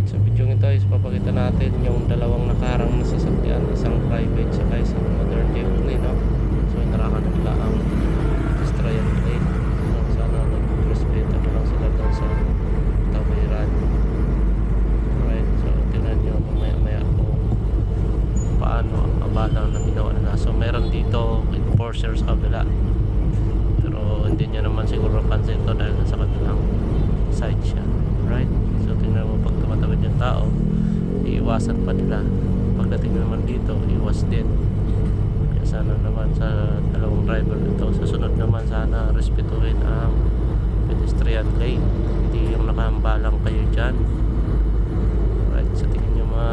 Sa video ito is papakita natin yung dalawang nakaharang na sasakyan, isang private saka isang modern jeepney, no? So inarangan nila ang pedestrian lane. So sana nag-respeto na lang sila doon sa tawiran. Alright, so tingnan nyo mamaya kung paano ang abalang na ginawa nila. So meron dito enforcer sa kabila, pero hindi niya naman siguro pansin to dahil sa kabilang side siya. Right, so tingnan mo, pag tumatawid yung tao, iiwasan pa nila. Pagdating naman dito, iwas din. Kaya sana naman sa dalawang driver ito, sa sunod naman sana respetuhin ang pedestrian lane, hindi yung nakahambalang kayo dyan. Right, sa tingin nyo mga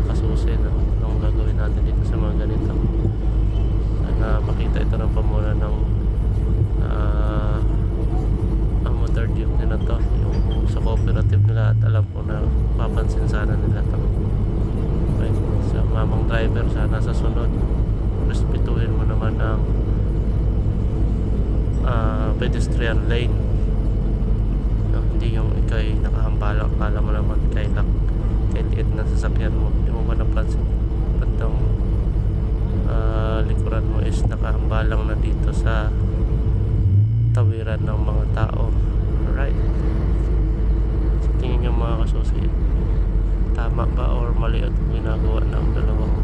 kasusin, anong gagawin natin dito sa mga ganito? Sana makita ito ng pamuna ng motor jeepney na to, yung sa cooperative nila, at alam ko na papansin sana nila to. Okay, sa mamang driver, sana sa sunod respetuhin mo naman ang pedestrian lane, no, hindi yung ikay nakahambalang, kala mo naman kahit liit na sasakyan mo, hindi mo ba napansin bandang likuran mo is nakahambalang na dito sa tawiran ng mga tao. Alright, so tingin nyo mga kasusi, tama ba or mali at ginagawa ng dalawang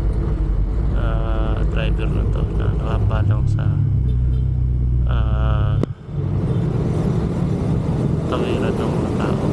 driver na to na nakahambalang sa tawiran ng mga tao?